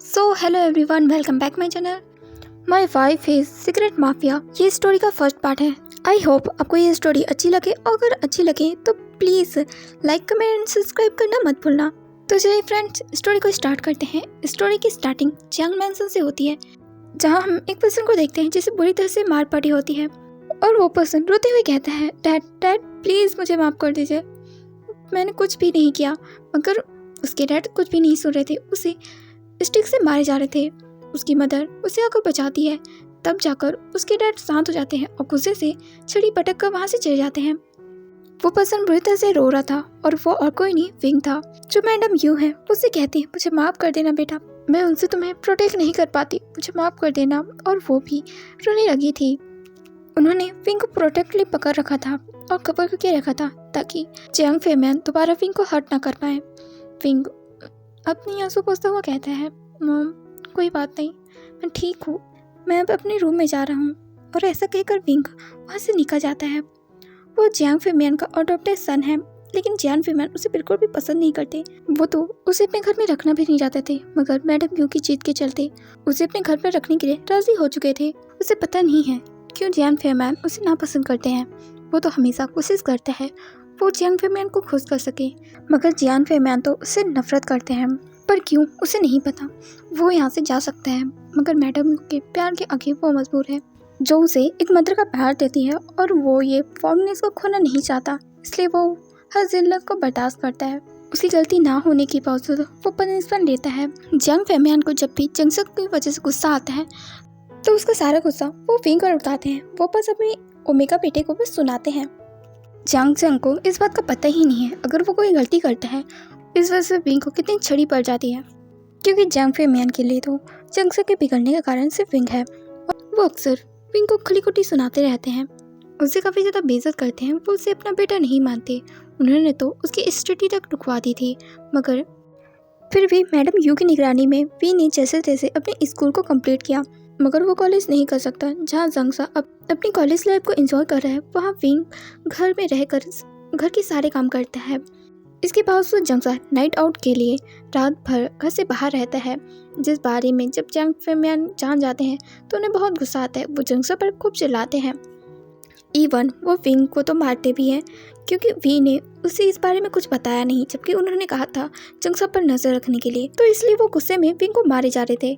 So hello everyone, welcome back my channel. My wife is secret mafia, ये story का first part है। I hope आपको ये story अच्छी लगे, और अगर अच्छी लगे तो please like comment and subscribe करना मत भूलना। तो चलिए फ्रेंड्स, स्टोरी को स्टार्ट करते हैं। स्टोरी की स्टार्टिंग जियांग मैंसन से होती है, जहाँ हम एक पर्सन को देखते हैं जिसे बुरी तरह से मार पड़ी होती है, और वो पर्सन रोते हुए कहता है, डैड डैड प्लीज़ मुझे माफ़ कर दीजिए, मैंने कुछ भी नहीं किया। मगर उसके डैड कुछ भी नहीं सुन रहे थे, उसे स्टिक से मारे जा रहे थे। उसकी मदर उसे आकर बचाती है, तब जाकर उसके डैड शांत हो जाते हैं और गुस्से से छड़ी पटक कर वहाँ से चले जाते हैं। वो पर्सन बुरी तरह से रो रहा था, और वो और कोई नहीं विंग था, जो मैडम यू है। उससे कहती है, मुझे माफ़ कर देना बेटा, मैं उनसे तुम्हें प्रोटेक्ट नहीं कर पाती, मुझे माफ़ कर देना। और वो भी रोने लगी थी। उन्होंने विंग को प्रोटेक्टली पकड़ रखा था और कवर करके रखा था, ताकि जियांग फेमैन दोबारा विंग को हर्ट ना कर पाए। विंग अपनी आंसू पोंछता हुआ कहता है, मॉम कोई बात नहीं, मैं ठीक हूँ, मैं अब अपने रूम में जा रहा हूँ। और ऐसा कहकर विंग वहाँ से निकल जाता है। वो जियांग फेमैन का अडॉप्टेड सन है, लेकिन जियांग फेमैन उसे बिल्कुल भी पसंद नहीं करते। वो तो उसे अपने घर में रखना भी नहीं चाहते थे, मगर मैडम यू की जीत के चलते उसे अपने घर में रखने के लिए राजी हो चुके थे। उसे पता नहीं है क्यों जियांग फेमैन उसे नापसंद करते हैं। वो तो हमेशा कोशिश करता है वो जियांग फेमैन को खुश कर सके, मगर जियांग फेमैन तो उससे नफरत करते हैं। पर क्यों उसे नहीं पता। वो यहाँ से जा सकता है, मगर मैडम के प्यार के आगे वो मजबूर है, जो उसे एक मदर का प्यार देती है, और वो ये फॉर्मनेस को खोना नहीं चाहता, इसलिए वो हर जिल्लत को बर्दाश्त करता है। उसकी गलती ना होने के बावजूद वो पनिशमेंट लेता है। जियांग फेमैन को जब भी जंगसक की वजह से गुस्सा आता है, तो उसका सारा गुस्सा वो विंग पर उठाते हैं। वो बस अपने ओमेगा बेटे को बस सुनाते हैं। जियांग को इस बात का पता ही नहीं है, अगर वो कोई गलती करता है इस वजह से विंग को कितनी छड़ी पड़ जाती है, क्योंकि जियांग फेमैन के लिए तो जंगसक के बिगड़ने का कारण सिर्फ विंग है। और वो अक्सर विंग को खली खोटी सुनाते रहते हैं, उससे काफ़ी ज़्यादा बेइज्जत करते हैं। वो उसे अपना बेटा नहीं मानते, उन्होंने तो उसकी स्टडी तक रुकवा दी थी। मगर फिर भी मैडम यू की निगरानी में वी ने जैसे तैसे अपने स्कूल को कंप्लीट किया, मगर वो कॉलेज नहीं कर सकता। जहाँ जंगसा अपनी कॉलेज लाइफ को एंजॉय कर रहा है, वहाँ विंग घर में रहकर घर के सारे काम करता है। इसके बावजूद जंगसा नाइट आउट के लिए रात भर घर से बाहर रहता है, जिस बारे में जब जियांग फेमैन जान जाते हैं तो उन्हें बहुत गुस्सा आता है। वो जंगसा पर खूब चिल्लाते हैं, इवन वो विंग को तो मारते भी हैं, क्योंकि वी ने उसे इस बारे में कुछ बताया नहीं, जबकि उन्होंने कहा था जंगसा पर नजर रखने के लिए। तो इसलिए वो गुस्से में विंग को मारे जा रहे थे।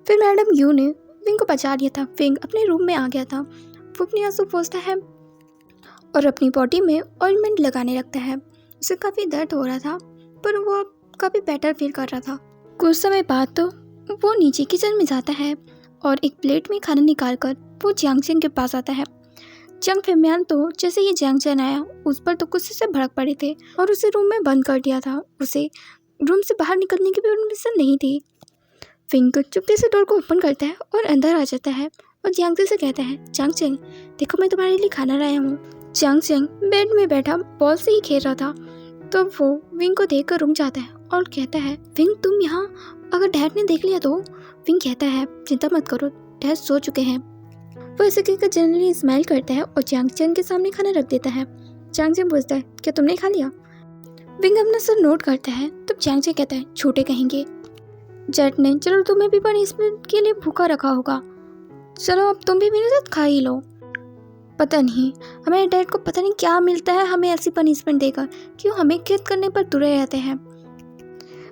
फिर मैडम यू ने विंग को बचा लिया था। विंग अपने रूम में आ गया था। वो अपनी आंसू पोंछता है और अपनी बॉडी में ऑइंटमेंट लगाने लगता है। उसे काफ़ी दर्द हो रहा था, पर वो काफ़ी बेटर फील कर रहा था। कुछ समय बाद तो वो नीचे किचन में जाता है और एक प्लेट में खाना निकाल कर वो जियांग के पास आता है। जियांग फेमैन तो जैसे ही जियांग आया, उस पर तो गुस्से से भड़क पड़े थे और उसे रूम में बंद कर दिया था। उसे रूम से बाहर निकलने की भी परमिशन नहीं थी। विंग चुपके से डोर को ओपन करता है और अंदर आ जाता है, और जियांग से कहता है, जियांग देखो मैं तुम्हारे लिए खाना लाया हूँ। जियांग बेड में बैठा बॉल से ही खेल रहा था, तो वो विंग को देखकर रुक जाता है और कहता है, विंग तुम यहाँ, अगर डैड ने देख लिया तो। विंग कहता है, चिंता मत करो, डैड सो चुके हैं। वो ऐसे कहकर जनरली स्माइल करता है और जियांग के सामने खाना रख देता है। जियांग पूछता है, क्या तुमने खा लिया? विंग अपना सर नोट करता है, तब जियांग कहता है, छोटे कहेंगे, जेट ने चलो तुम्हें भी पनिशमेंट के लिए भूखा रखा होगा, चलो अब तुम भी मेरे साथ खा ही लो। पता नहीं हमारे डैड को पता नहीं क्या मिलता है हमें ऐसी पनिशमेंट देकर, क्यों हमें कैद करने पर तुले रहते हैं।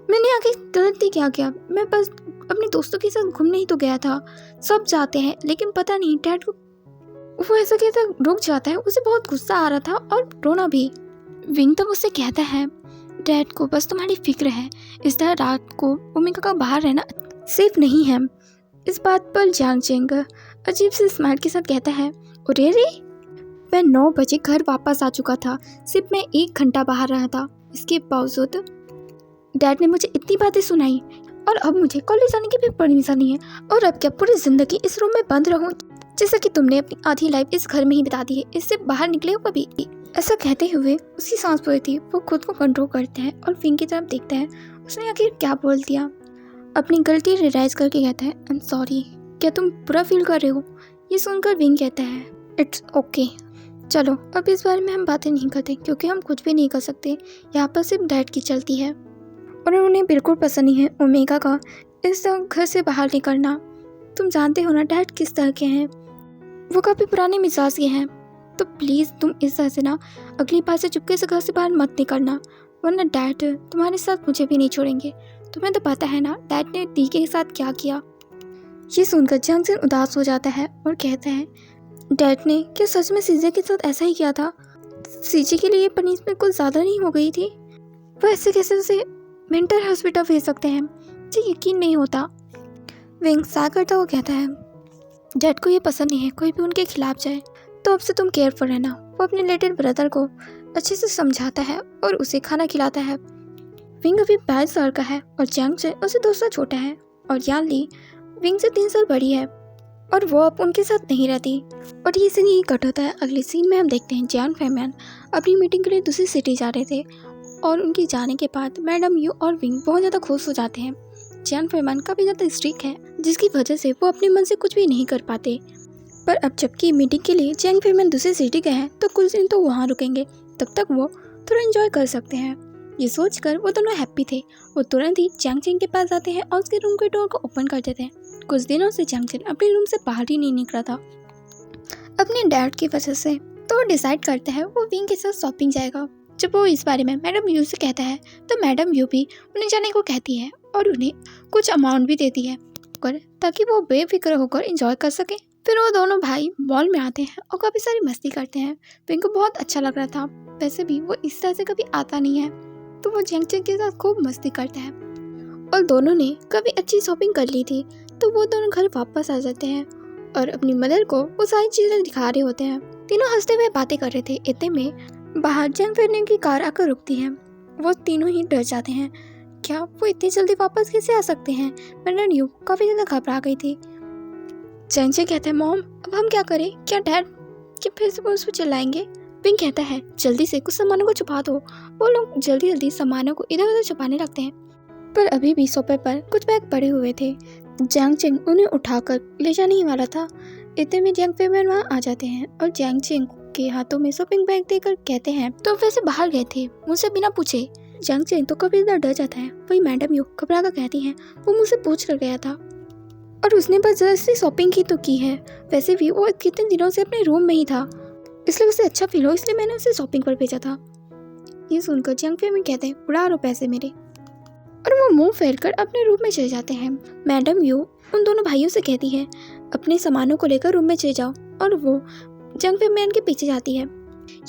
मैंने आगे गलती क्या किया? मैं बस अपने दोस्तों के साथ घूमने ही तो गया था, सब जाते हैं, लेकिन पता नहीं डैड को। वो ऐसा कहता रुक जाता है। उसे बहुत गुस्सा आ रहा था और रोना भी। विंग तब उससे कहता है, डैड को बस तुम्हारी फिक्र है, इस तरह रात को ओमेगा का बाहर रहना सेफ नहीं है। इस बात पर जियांग अजीब से स्माइल के साथ कहता है, अरे रे, मैं 9 बजे घर वापस आ चुका था, सिर्फ मैं 1 घंटा बाहर रहा था। इसके बावजूद डैड ने मुझे इतनी बातें सुनाई, और अब मुझे कॉलेज जाने की भी परमिशन नहीं है, और अब क्या पूरी जिंदगी इस रूम में बंद रहूं, जैसा कि तुमने अपनी आधी लाइफ इस घर में ही बिता दी है, इससे बाहर निकले हो कभी? ऐसा कहते हुए उसकी सांस फूली थी। वो खुद को कंट्रोल करता है और विंग की तरफ देखता है, उसने आखिर क्या बोल दिया। अपनी गलती रियलाइज करके कहता है, आई एम सॉरी, क्या तुम बुरा फील कर रहे हो? ये सुनकर विंग कहता है, इट्स ओके, चलो अब इस बारे में हम बातें नहीं करते, क्योंकि हम कुछ भी नहीं कर सकते, यहाँ पर सिर्फ डैड की चलती है। और उन्हें बिल्कुल पसंद नहीं है ओमेगा का इस घर से बाहर निकलना। तुम जानते हो ना डैड किस तरह के हैं, वो काफ़ी पुराने मिजाज के हैं। तो प्लीज़ तुम इस तरह से ना अगली बार से चुपके से घर से बाहर मत निकलना, वरना डैड तुम्हारे साथ मुझे भी नहीं छोड़ेंगे। तुम्हें तो पता है ना डैड ने दी के साथ क्या किया। ये सुनकर जंगजिन उदास हो जाता है और कहता है, डैड ने क्या सच में सीजे के साथ ऐसा ही किया था? सीजे के लिए पनिशमेंट कुछ ज़्यादा नहीं हो गई थी? वो ऐसे कैसे उसे मेंटल हॉस्पिटल भेज सकते हैं? मुझे यकीन नहीं होता। विंग सा करता हुआ कहता है, डैड को ये पसंद नहीं है कोई भी उनके खिलाफ जाए, तो अब से तुम केयरफुल रहना। वो अपने लिटिल ब्रदर को अच्छे से समझाता है और उसे खाना खिलाता है। विंग अभी 22 साल का है और जंग से उसे 2 साल छोटा है, और यान ली विंग से 3 साल बड़ी है और वो अब उनके साथ नहीं रहती। और ये सीन यही कट होता है। अगले सीन में हम देखते हैं जियान फेमैन अपनी मीटिंग के लिए दूसरी सिटी जा रहे थे, और उनके जाने के बाद मैडम यू और विंग बहुत ज़्यादा खुश हो जाते हैं। जियान फेमैन काफ़ी ज़्यादा स्ट्रिक्ट है, जिसकी वजह से वो अपने मन से कुछ भी नहीं कर पाते। पर अब जबकि मीटिंग के लिए जियान फेमैन दूसरी सिटी गए हैं, तो कुछ दिन तो वहाँ रुकेंगे, तब तक वो थोड़ा एंजॉय कर सकते हैं। ये सोचकर वो दोनों हैप्पी थे। वो तुरंत ही जंग चिंग के पास जाते हैं और उसके रूम के डोर को ओपन कर देते हैं। कुछ दिनों से जंग चिंग अपने रूम से बाहर ही नहीं निकला था अपने डैड की वजह से, तो वो डिसाइड करता है वो विंग के साथ शॉपिंग जाएगा। जब वो इस बारे में मैडम यू से कहता है, तो मैडम यू भी उन्हें जाने को कहती है और उन्हें कुछ अमाउंट भी देती है ताकि वो बेफिक्र होकर एंजॉय कर सके। फिर वो दोनों भाई मॉल में आते हैं और काफ़ी सारी मस्ती करते हैं। विंग को बहुत अच्छा लग रहा था, वैसे भी वो इस तरह से कभी आता नहीं है, तो वो जंग चिंग के साथ खूब मस्ती करता है। और दोनों ने काफ़ी अच्छी शॉपिंग कर ली थी, तो वो दोनों घर वापस आ जाते हैं और अपनी मदर को वो सारी चीज़ें दिखा रहे होते हैं। तीनों हंसते हुए बातें कर रहे थे। इतने में बाहर जंग फेमैन की कार आकर रुकती है। वो तीनों ही डर जाते हैं, क्या वो इतनी जल्दी वापस कैसे आ सकते हैं? मैडम यू काफ़ी ज़्यादा घबरा गई थी। जंग चिंग कहता है, मॉम अब हम क्या करें? क्या डैड कि फिर से वो उस पर चिल्लाएंगे? विंग कहता है, जल्दी से कुछ सामानों को छुपा दो। वो लोग जल्दी जल्दी सामानों को इधर उधर छुपाने लगते हैं, पर अभी भी सोफे पर कुछ बैग पड़े हुए थे। जंग चिंग उन्हें उठाकर ले जाने ही वाला था। इतने में जंग फेमैन वहाँ आ जाते हैं और जंग चिंग के हाथों में शॉपिंग बैग देकर कहते हैं, तो वैसे बाहर गए थे मुझसे बिना पूछे? जंग चिंग तो कभी इधर डर जाता है। वही मैडम यू घबरा कर कहती हैं, वो मुझसे पूछ कर गया था और उसने बस जैसे शॉपिंग की तो की है। वैसे भी वो कितने दिनों से अपने रूम में ही था, इसलिए उसे अच्छा फील हो, इसलिए मैंने उसे शॉपिंग पर भेजा था। ये सुनकर जंग फेमैन कहते हैं, उड़ा लो पैसे मेरे, और वो मुंह फेर कर अपने रूम में चले जाते हैं। मैडम यू उन दोनों भाइयों से कहती है, अपने सामानों को लेकर रूम में चले जाओ, और वो जंग फेमैन के पीछे जाती है।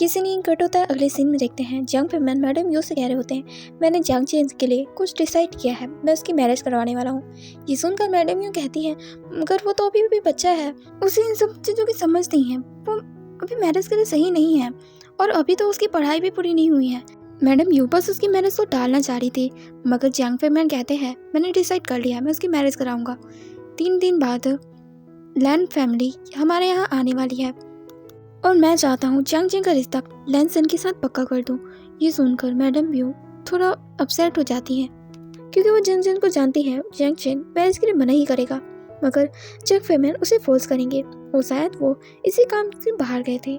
ये सीन कट होता है। अगले सीन में देखते हैं जंग फेमैन मैडम यू से कह रहे होते हैं, मैंने जंग चिंग के लिए कुछ डिसाइड किया है, मैं उसकी मैरिज करवाने वाला हूँ। ये सुनकर मैडम यू कहती है, मगर वो तो अभी भी बच्चा है, उसे इन सब चीज़ों की समझ नहीं है, वो अभी मैरिज के लिए सही नहीं है, और अभी तो उसकी पढ़ाई भी पूरी नहीं हुई है। मैडम यू बस उसकी मैरिज को टालना चाह रही थी, मगर जंग फेमैन कहते हैं, मैंने डिसाइड कर लिया, मैं उसकी मैरिज कराऊंगा। 3 दिन बाद लैन फैमिली हमारे यहाँ आने वाली है और मैं चाहता हूँ जंग चिंग का रिश्ता लैन सन के साथ पक्का कर दूँ। ये सुनकर मैडम यू थोड़ा अपसेट हो जाती हैं, क्योंकि वो जंग चिंग को जानती है जंग चिंग मैरिज के लिए मना ही करेगा, मगर जंग फेमैन उसे फोर्स करेंगे। और शायद वो इसी काम से बाहर गए थे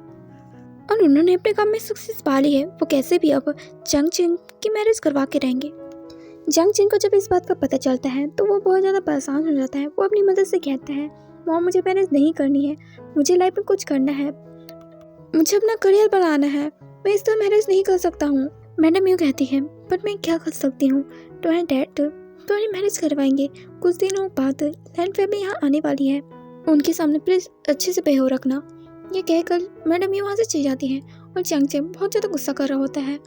और उन्होंने अपने काम में सक्सेस पा ली है। वो कैसे भी अब जंग चिंग की मैरिज करवा के रहेंगे। जंग चिंग को जब इस बात का पता चलता है तो वो बहुत ज़्यादा परेशान हो जाता है। वो अपनी मदर से कहता है, मॉम मुझे मैरिज नहीं करनी है, मुझे लाइफ में कुछ करना है, मुझे अपना करियर बनाना है, मैं इस तरह मैरिज नहीं कर सकता हूँ। मैडम यूँ कहती है, पर मैं क्या कर सकती हूँ, तुम्हारे डैड तुम्हारी मैरिज करवाएंगे। कुछ दिनों बाद लैंड फैमिली यहाँ आने वाली है, उनके सामने प्लीज़ अच्छे से बिहेव रखना। ये कहकर मैडम यू वहाँ से चली जाती है और जंग चिंग बहुत ज़्यादा गुस्सा कर रहा होता है,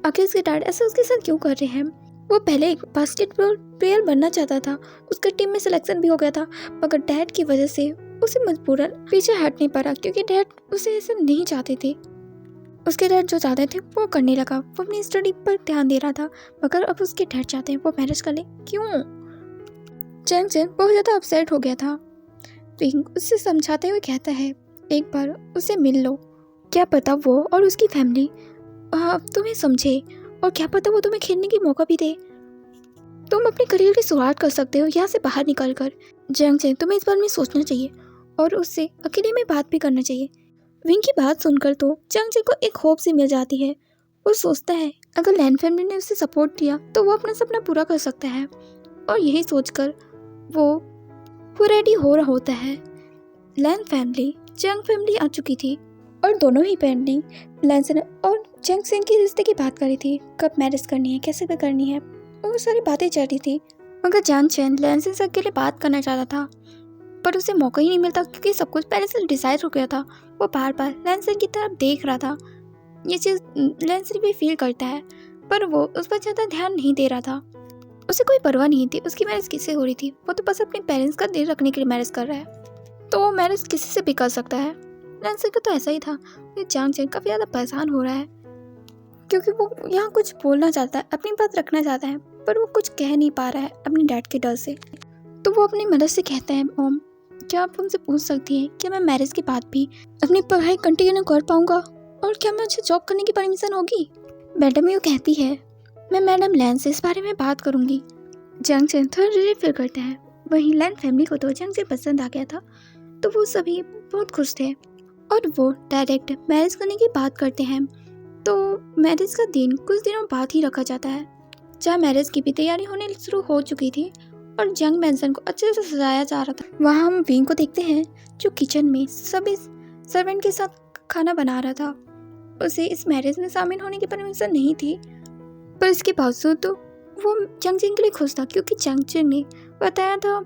आखिर उसके डैड ऐसा उसके साथ क्यों कर रहे हैं। वो पहले एक बास्केटबॉल प्लेयर बनना चाहता था, उसका टीम में सिलेक्शन भी हो गया था, मगर डैड की वजह से उसे मजबूरन पीछे हट नहीं पड़ा, क्योंकि डैड उसे ऐसे नहीं चाहते थे। उसके डैड जो चाहते थे वो करने लगा, वो अपनी स्टडी पर ध्यान दे रहा था, मगर अब उसके डैड चाहते हैं वो मैरिज कर ले। क्यों? जंग चिंग बहुत ज़्यादा अपसेट हो गया था। विंग उससे समझाते हुए कहता है, एक बार उसे मिल लो, क्या पता वो और उसकी फैमिली तुम्हें समझे, और क्या पता वो तुम्हें खेलने की मौका भी दे, तुम अपने करियर की शुरुआत कर सकते हो यहाँ से बाहर निकल कर। जंग चिंग तुम्हें इस बारे में सोचना चाहिए और उससे अकेले में बात भी करना चाहिए। विंग की बात सुनकर तो जंग चिंग को एक होप सी मिल जाती है। वो सोचता है अगर लैन फैमिली ने उसे सपोर्ट दिया तो वो अपना सपना पूरा कर सकता है और यही सोचकर वो रेडी हो रहा होता है। लैन फैमिली जंग फैमिली आ चुकी थी और दोनों ही फैमिली लैनसन और जंग सिंह के रिश्ते की बात कर रही थी, कब मैरिज करनी है, कैसे भी करनी है, और सारी बातें चल रही थी। मगर जान चैन लैनसन से अकेले बात करना चाहता था पर उसे मौका ही नहीं मिलता क्योंकि सब कुछ पहले से डिसाइड हो गया था। वो बार बार लैनसन की तरफ देख रहा था। ये चीज़ लैनसन भी फील करता है पर वो उस पर ज़्यादा ध्यान नहीं दे रहा था। उसे कोई परवाह नहीं थी उसकी मैरिज किससे हो रही थी। वो तो बस अपने पेरेंट्स का दिल रखने के लिए मैरिज कर रहा है, तो वो मैरिज किसी से भी कर सकता है। लैनसन का तो ऐसा ही था। ये जांग चैन काफ़ी ज़्यादा परेशान हो रहा है क्योंकि वो यहाँ कुछ बोलना चाहता है, अपनी बात रखना चाहता है पर वो कुछ कह नहीं पा रहा है अपने डैड के डर से। तो वो अपनी मदर से कहता है, ओम क्या आप हमसे पूछ सकती हैं कि मैं मैरिज के बाद भी अपनी पढ़ाई कंटिन्यू कर पाऊंगा और क्या मुझे जॉब करने की परमिशन होगी। मैडम यू कहती है, मैं मैडम लैन से इस बारे में बात करूंगी। जंग चैन थोड़ा रिलीफ फील करता है। वहीं लैन फैमिली को तो जंग चैन पसंद आ गया था तो वो सभी बहुत खुश थे और वो डायरेक्ट मैरिज करने की बात करते हैं। तो मैरिज का दिन कुछ दिनों बाद ही रखा जाता है जहाँ मैरिज की भी तैयारी होने शुरू हो चुकी थी और जंग मैंसन को अच्छे से सजाया जा रहा था। वहाँ हम विंग को देखते हैं जो किचन में सभी सर्वेंट के साथ खाना बना रहा था। उसे इस मैरिज में शामिल होने की परमिशन नहीं थी पर इसके बावजूद तो वो जंग चैन के लिए खुश था क्योंकि जंग चैन ने बताया था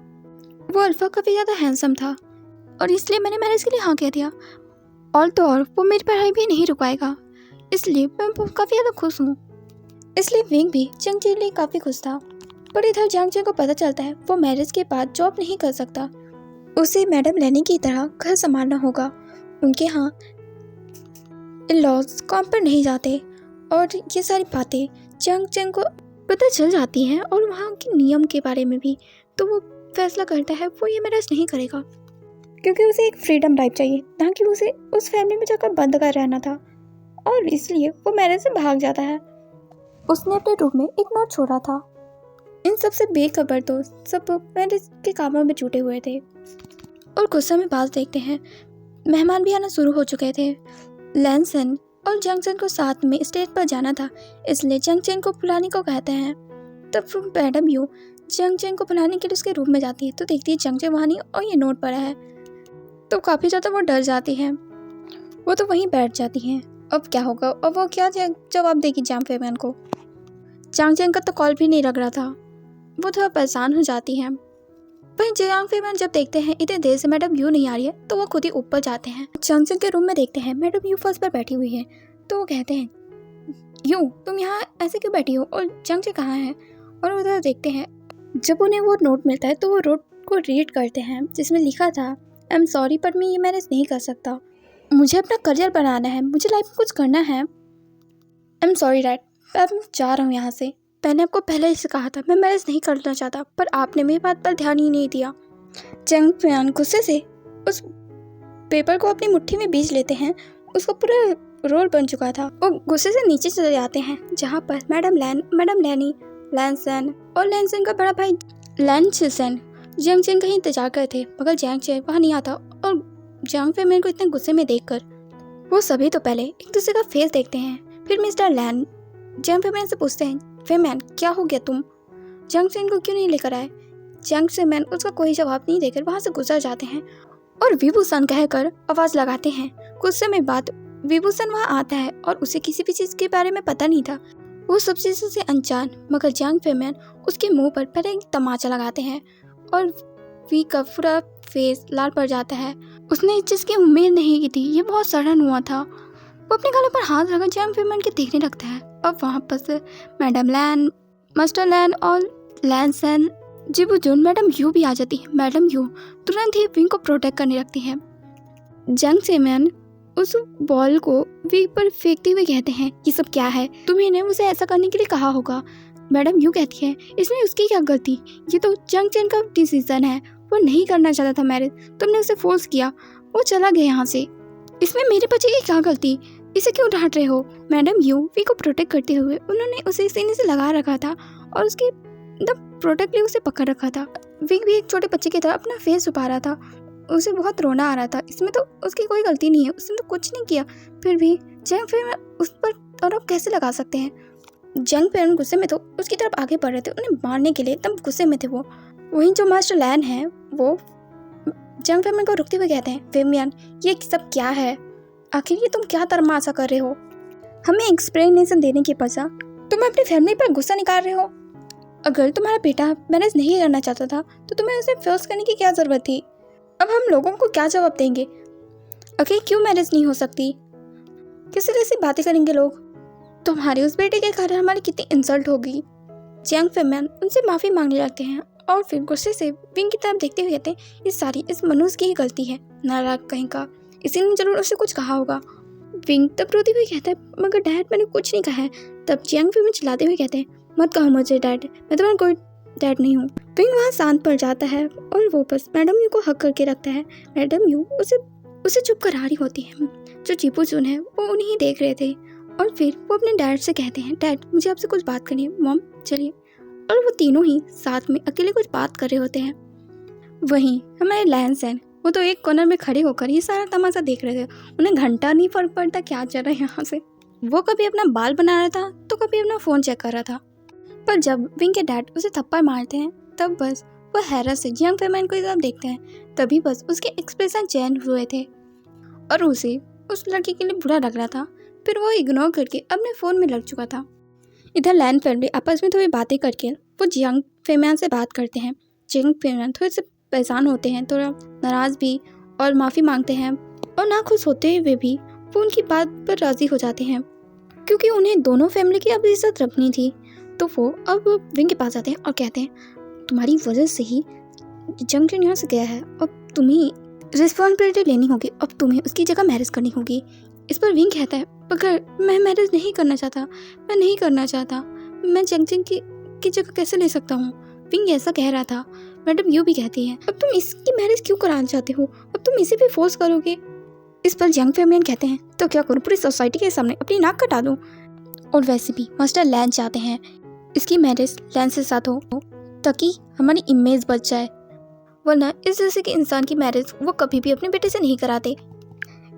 वो अल्फा काफ़ी ज़्यादा हैंडसम था और इसलिए मैंने मैरिज के लिए हाँ कह दिया। और तो और वो मेरी पढ़ाई भी नहीं रुकाएगा, इसलिए मैं काफ़ी ज़्यादा खुश हूँ। इसलिए विंग भी जंग चैन के लिए काफ़ी खुश था। पर इधर जंग चैन को पता चलता है वो मैरिज के बाद जॉब नहीं कर सकता। उसे मैडम लेनी की तरह घर संभालना होगा। उनके यहाँ इन-लॉज काम पर नहीं जाते और ये सारी बातें जंग चैन को पता चल जाती हैं और वहाँ के नियम के बारे में भी। तो वो फैसला करता है वो ये मैरिज नहीं करेगा क्योंकि उसे एक फ्रीडम लाइफ चाहिए, ना कि उसे उस फैमिली में जाकर बंद कर रहना था। और इसलिए वो मैरिज से भाग जाता है। उसने अपने रूम में एक नोट छोड़ा था। इन सबसे बेखबर तो सब मैरिज के कामों में जुटे हुए थे और कुछ समय बाद देखते हैं मेहमान भी आना शुरू हो चुके थे। लैनसन और जंग चैन को साथ में स्टेज पर जाना था इसलिए जंग चैन को बुलाने को कहते हैं। तब मैडम यू जंग चैन को बुलाने के लिए उसके रूम में जाती है तो देखती है जंग चैन वहाँ नहीं और ये नोट पड़ा है। तो काफ़ी ज़्यादा वो डर जाती है। वो तो वहीं बैठ जाती हैं। अब क्या होगा और वो क्या जवाब देगी जांग फेमैन को। जांग चैन का तो कॉल भी नहीं लग रहा था। वो थोड़ा परेशान हो जाती हैं। वहीं जांग फेमैन जब देखते हैं इतने देर से मैडम यू नहीं आ रही है तो वो खुद ही ऊपर जाते हैं। जांग चैन के रूम में देखते हैं मैडम यू फर्स्ट पर बैठी हुई है। तो वो कहते हैं, यू तुम यहाँ ऐसे क्यों बैठी हो और जंग चैन कहाँ है। और उधर देखते हैं जब उन्हें वो नोट मिलता है तो वो नोट को रीड करते हैं जिसमें लिखा था, आई एम सॉरी पर मैं ये मैरिज नहीं कर सकता। मुझे अपना करियर बनाना है, मुझे लाइफ में कुछ करना है। आई एम सॉरी डैड, अब मैं जा रहा हूँ यहाँ से। मैंने आपको पहले से कहा था मैं मैरिज नहीं करना चाहता पर आपने मेरी बात पर ध्यान ही नहीं दिया। जंग फैन गुस्से से उस पेपर को अपनी मुट्ठी में बीज लेते हैं। उसका पूरा रोल बन चुका था। वो गुस्से से नीचे चले जाते हैं जहाँ पर मैडम लैनी, लैनसन और लैनसन का बड़ा भाई लैनसन जंग चैन का ही इंतजार कर थे मगर जंग चैन वहाँ नहीं आता। और जंग फैमिली को इतने गुस्से में देखकर वो सभी तो पहले एक दूसरे का फेस देखते हैं। फिर मिस्टर लैन जंग फैमिली से पूछते हैं, फेमैन क्या हो गया, तुम जंग चैन को क्यों नहीं लेकर आए। जंग फैमिली उसका कोई जवाब नहीं देकर वहाँ से गुजर जाते हैं और विभूषण कहकर आवाज़ लगाते हैं। कुछ समय बाद विभूषण वहाँ आता है और उसे किसी भी चीज़ के बारे में पता नहीं था। वो सब चीज़ों से अनजान मगर जंग फैमिली उसके मुँह पर पहले एक तमाचा लगाते हैं और वी का पूरा फेस लाल पड़ जाता है। उसने इस चीज़ की उम्मीद नहीं की थी। ये बहुत सडन हुआ था। वो अपने गले पर हाथ रखकर जंग फैमिली के देखने लगता है। अब वहाँ पर मैडम लैन, मास्टर लैन और लैनसन जिबुजुन मैडम यू भी आ जाती है। मैडम यू तुरंत ही विंग को प्रोटेक्ट करने लगती है। जंग सेमैन उस बॉल को विंग पर फेंकते हुए कहते हैं, ये सब क्या है, तुम्हें उसे ऐसा करने के लिए कहा होगा। मैडम यू कहती है, इसमें उसकी क्या गलती, ये तो जंग चैन का डिसीजन है। वो नहीं करना चाहता था मैरिज, तुमने उसे फोर्स किया, वो चला गया यहाँ से। इसमें मेरे बच्चे की क्या गलती, इसे क्यों डांट रहे हो। मैडम यू वी को प्रोटेक्ट करते हुए उन्होंने उसे सीने से लगा रखा था और उसके प्रोटेक्टली उसे पकड़ रखा था। विग भी एक छोटे बच्चे की तरह अपना फेस छुपा रहा था। उसे बहुत रोना आ रहा था। इसमें तो उसकी कोई गलती नहीं है, उसने तो कुछ नहीं किया। फिर भी जंग फिर उस पर आरोप कैसे लगा सकते हैं। जंग पेन गुस्से में तो उसकी तरफ आगे बढ़ रहे थे, उन्हें मारने के लिए एकदम गुस्से में थे वो। वहीं जो मास्टर लैन है वो जंग फेमन को रुकते हुए कहते हैं, फेमियन ये सब क्या है, आखिर ये तुम क्या तमाशा कर रहे हो, हमें एक्सप्लेनेशन देने के बजाय तुम अपनी फैमिली पर गुस्सा निकाल रहे हो। अगर तुम्हारा बेटा मैनेज नहीं करना चाहता था तो तुम्हें उसे फोर्स करने की क्या जरूरत थी। अब हम लोगों को क्या जवाब देंगे, आखिर क्यों मैनेज नहीं हो सकती, किस तरह से बातें करेंगे लोग, तुम्हारे उस बेटे के कारण हमारी कितनी इंसल्ट होगी। जंग फेमन उनसे माफ़ी मांगने लगते हैं और फिर गुस्से से विंग की तरफ देखते हुए कहते हैं, ये सारी इस मनुष्य की ही गलती है, नालायक कहीं का, इसी ने जरूर उसे कुछ कहा होगा। विंग तब रोते हुए कहता है, मगर डैड मैंने कुछ नहीं कहा है। तब जंग फेमन चिल्लाते हुए कहते हैं, मत कहो मुझे डैड, मैं तुम्हारा कोई डैड नहीं हूँ। विंग वहाँ शांत पड़ जाता है और वो बस मैडम यू को हक करके रखता है। मैडम यू उसे चुप करा रही होती है। जो चीपू चुन है वो उन्हें ही देख रहे थे और फिर वो अपने डैड से कहते हैं, डैड मुझे आपसे कुछ बात करनी है। मॉम चलिए। और वो तीनों ही साथ में अकेले कुछ बात कर रहे होते हैं। वहीं हमारे लैंसन वो तो एक कॉर्नर में खड़े होकर ये सारा तमाशा देख रहे थे। उन्हें घंटा नहीं फर्क पड़ता क्या चल रहा है यहाँ से। वो कभी अपना बाल बना रहा था तो कभी अपना फ़ोन चेक कर रहा था। पर जब विंग के डैड उसे थप्पड़ मारते हैं तब बस वो हैरत से जंग फेमन को जब देखते हैं तभी बस उसके एक्सप्रेशन चेंज हुए थे और उसे उस लड़की के लिए बुरा लग रहा था। फिर वो इग्नोर करके अपने फ़ोन में लग चुका था। इधर लैन फैमिली आपस में थोड़ी बातें करके वो जंग फेमन से बात करते हैं। जंग फेमन थोड़े से परेशान होते हैं, थोड़ा नाराज़ भी और माफ़ी मांगते हैं और ना खुश होते हुए भी वो उनकी बात पर राज़ी हो जाते हैं क्योंकि उन्हें दोनों फैमिली की अब इज्जत रखनी थी। तो वो अब विंग के पास आते हैं और कहते हैं, तुम्हारी वजह से ही जंग यहाँ से गया है, अब तुम्हें रिस्पॉन्सिबिलिटी लेनी होगी, अब तुम्हें उसकी जगह मैरिज करनी होगी। इस पर विंग कहता है, मगर मैं मैरिज नहीं करना चाहता, मैं नहीं करना चाहता, मैं जंग की जगह कैसे ले सकता हूँ। विंग ऐसा कह रहा था। मैडम यू भी कहती है, अब तुम इसकी मैरिज क्यों कराना चाहते हो, अब तुम इसे भी फोर्स करोगे। इस पर जंग फेमियन कहते हैं, तो क्या करूँ, पूरी सोसाइटी के सामने अपनी नाक कटा दूँ। और वैसे भी मास्टर लैन चाहते हैं इसकी मैरिज लैन से साथ हो ताकि हमारी इमेज बच जाए, वरना इस जैसे के इंसान की मैरिज वो कभी भी अपने बेटे से नहीं कराते।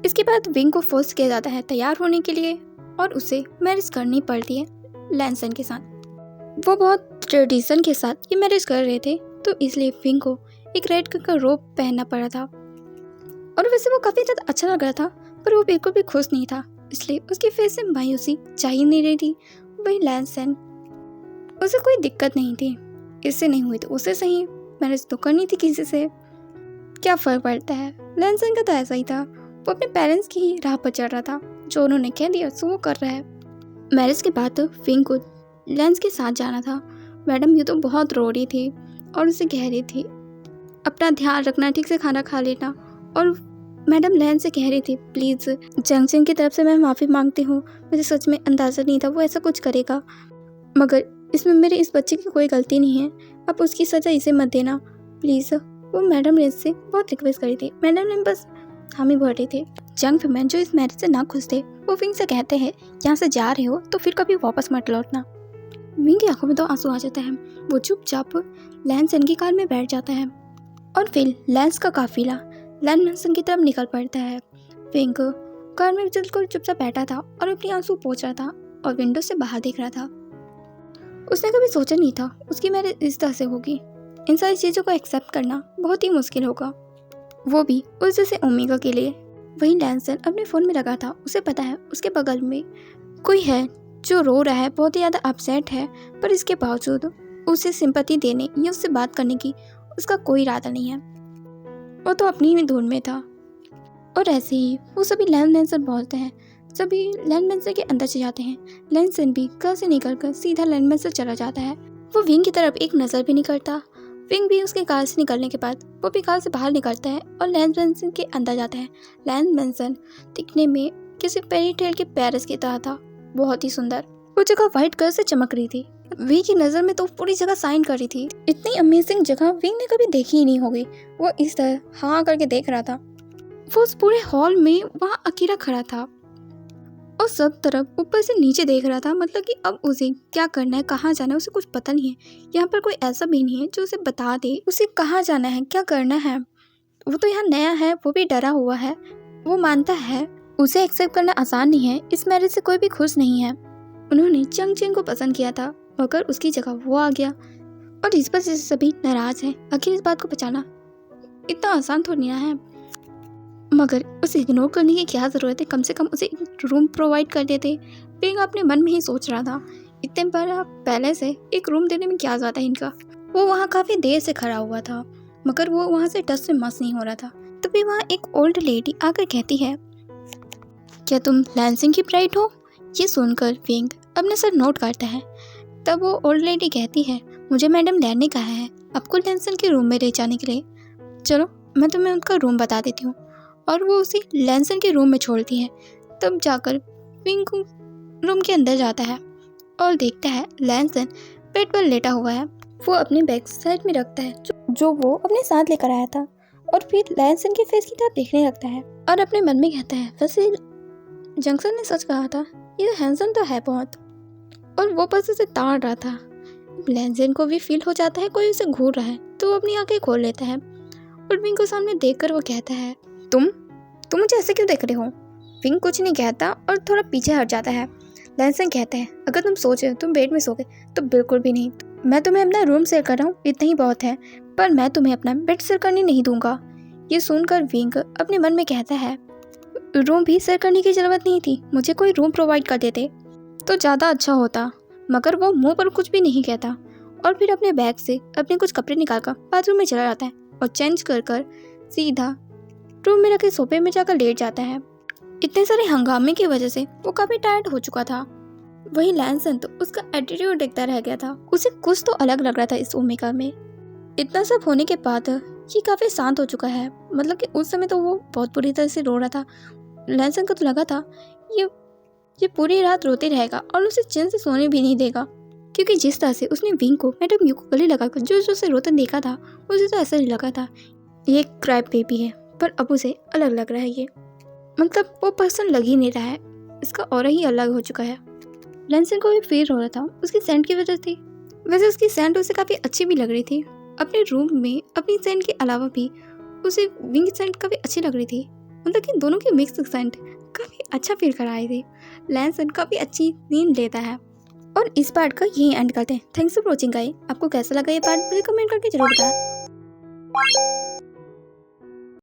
इसके बाद विंग को फोर्स किया जाता है तैयार होने के लिए और उसे मैरिज करनी पड़ती है लैनसन के साथ। वो बहुत ट्रेडिशन के साथ ये मैरिज कर रहे थे तो इसलिए विंग को एक रेड कलर का रोब पहनना पड़ा था और वैसे वो काफ़ी ज़्यादा अच्छा लग रहा था पर वो बिल्कुल भी खुश नहीं था, इसलिए उसके फेस से मायूसी चाहिए नहीं रही थी। वही लैनसन उसे कोई दिक्कत नहीं थी, इससे नहीं हुई तो उसे सही, मैरिज तो करनी थी किसी से, क्या फ़र्क पड़ता है। लैनसन का तो ऐसा ही था, वो अपने पेरेंट्स की ही राह पर चल रहा था, जो उन्होंने कह दिया सो वो कर रहा है। मैरिज के बाद तो विंग को लैंस के साथ जाना था। मैडम ये तो बहुत रो रही थी और उसे कह रही थी अपना ध्यान रखना, ठीक से खाना खा लेना। और मैडम लैंस से कह रही थी, प्लीज़ जंक्शन की तरफ से मैं माफ़ी मांगती हूँ, मुझे सच में अंदाज़ा नहीं था वो ऐसा कुछ करेगा, मगर इसमें मेरे इस बच्चे की कोई गलती नहीं है, आप उसकी सज़ा इसे मत देना प्लीज़। वो मैडम लैंस से बहुत रिक्वेस्ट करी थी, मैडम लैंस बस हामी भर रहे थे। जंग फेमन जो इस मैरिज से ना खुश थे वो विंग से कहते हैं, यहाँ से जा रहे हो तो फिर कभी वापस मत लौटना। विंग की आंखों में तो आंसू आ जाता है, वो चुपचाप लैंस की कार में बैठ जाता है और फिर लैंस का काफिला लैंस की तरफ निकल पड़ता है। विंग कार में बिल्कुल चुपचाप बैठा था और अपनी आंसू पोंछ रहा था और विंडो से बाहर देख रहा था। उसने कभी सोचा नहीं था उसकी मैरिज इस तरह से होगी। इन सारी चीज़ों को एक्सेप्ट करना बहुत ही मुश्किल होगा, वो भी उस जैसे ओमेगा के लिए। वहीं लैंसन अपने फ़ोन में लगा था, उसे पता है उसके बगल में कोई है जो रो रहा है, बहुत ही ज़्यादा अपसेट है, पर इसके बावजूद उसे सिंपैथी देने या उससे बात करने की उसका कोई इरादा नहीं है। वो तो अपनी ही धुन में था। और ऐसे ही वो सभी लैंसन बोलते हैं, सभी लैंसन के अंदर से जाते हैं। लैंसन भी घर से निकलकर सीधा लैंसन चला जाता है। वो विंग की तरफ एक नज़र भी नहीं करता। विंग भी उसके कार से निकलने के बाद वो भी कार से बाहर निकलता है और लैंसन के अंदर जाता है। लैंसन दिखने में किसी फेरी टेल के पेरिस की तरह था, बहुत ही सुंदर। वो जगह व्हाइट कलर से चमक रही थी। विंग की नज़र में तो पूरी जगह साइन कर रही थी। इतनी अमेजिंग जगह विंग ने कभी देखी ही नहीं होगी। वो इस तरह हाँ करके देख रहा था। वो उस पूरे हॉल में वहाँ अकेला खड़ा था और सब तरफ ऊपर से नीचे देख रहा था, मतलब कि अब उसे क्या करना है, कहाँ जाना है, उसे कुछ पता नहीं है। यहाँ पर कोई ऐसा भी नहीं है जो उसे बता दे उसे कहाँ जाना है, क्या करना है। वो तो यहाँ नया है, वो भी डरा हुआ है। वो मानता है उसे एक्सेप्ट करना आसान नहीं है, इस मैरिज से कोई भी खुश नहीं है। उन्होंने चंग चेंग को पसंद किया था मगर उसकी जगह वो आ गया और इस पर से सभी नाराज हैं। आखिर इस बात को बचाना इतना आसान तो नहीं है, मगर उसे इग्नोर करने की क्या ज़रूरत है, कम से कम उसे एक रूम प्रोवाइड कर देते। विंग अपने मन में ही सोच रहा था इतने बड़ा पैलेस है, एक रूम देने में क्या ज़्यादा है इनका। वो वहाँ काफ़ी देर से खड़ा हुआ था मगर वो वहाँ से टस से मस नहीं हो रहा था। तभी वहाँ एक ओल्ड लेडी आकर कहती है, क्या तुम लैंसिंग की ब्राइड हो? ये सुनकर विंग अपने सर नोट करता है। तब वो ओल्ड लेडी कहती है, मुझे मैडम लैन ने कहा है आपको लैंसन के रूम में ले जाने के लिए, चलो मैं तुम्हें उनका रूम बता देती हूँ। और वो उसे लैंसन के रूम में छोड़ती है। तब जाकर विंग रूम के अंदर जाता है और देखता है लैंसन बेड पर लेटा हुआ है। वो अपनी बैग साइड में रखता है जो वो अपने साथ लेकर आया था और फिर लैंसन के फेस की तरफ देखने लगता है और अपने मन में कहता है, वैसे जंक्शन ने सच कहा था, ये हैंडसम तो है बहुत। और वो बस उसे ताड़ रहा था। लैंसन को भी फील हो जाता है कोई उसे घूर रहा है तो वो अपनी आंखें खोल लेता है और विंग को सामने देखकर वो कहता है, तुम मुझे ऐसे क्यों देख रहे हो? विंग कुछ नहीं कहता और थोड़ा पीछे हट जाता है। लैंसन कहता है, अगर तुम सोचे तुम बेड में सोगे तो बिल्कुल भी नहीं, मैं तुम्हें अपना रूम शेयर कर रहा हूँ इतना ही बहुत है, पर मैं तुम्हें अपना बेड शेयर करने नहीं दूंगा। ये सुनकर विंग अपने मन में कहता है, रूम भी शेयर करने की ज़रूरत नहीं थी, मुझे कोई रूम प्रोवाइड कर देते तो ज़्यादा अच्छा होता। मगर वो मुंह पर कुछ भी नहीं कहता और फिर अपने बैग से अपने कुछ कपड़े निकालकर बाथरूम में चला जाता है और चेंज कर सीधा रूम में रखे सोफे में जाकर लेट जाता है। इतने सारे हंगामे की वजह से वो काफ़ी टायर्ड हो चुका था। वही लैंसन तो उसका एटीट्यूड दिखता रह गया था, उसे कुछ तो अलग लग रहा था इस ओमेगा में। इतना सब होने के बाद ये काफ़ी शांत हो चुका है, मतलब कि उस समय तो वो बहुत बुरी तरह से रो रहा था। लैंसन को तो लगा था ये पूरी रात रोते रहेगा और उसे चैन से सोने भी नहीं देगा, क्योंकि जिस तरह से उसने विंग को मैडम यू को गले लगाकर जो से रोते देखा था उसे तो ऐसा नहीं लगा था ये क्राई बेबी है, पर अब उसे अलग लग रहा है। ये मतलब वो पर्सन लग ही नहीं रहा है, इसका ऑरा ही अलग हो चुका है। लैंसन को भी फील हो रहा था उसकी सेंट की वजह से। वैसे उसकी सेंट उसे काफ़ी अच्छी भी लग रही थी। अपने रूम में अपनी सेंट के अलावा भी उसे विंग की सेंट काफ़ी अच्छी लग रही थी, मतलब कि दोनों की मिक्स सेंट काफ़ी अच्छा फील कर रही थी। लैंसन काफ़ी अच्छी नींद लेता है और इस पार्ट का यही एंड करते हैं। Thanks for watching guys. आपको कैसा लगा ये पार्ट मुझे कमेंट करके जरूर बताएं।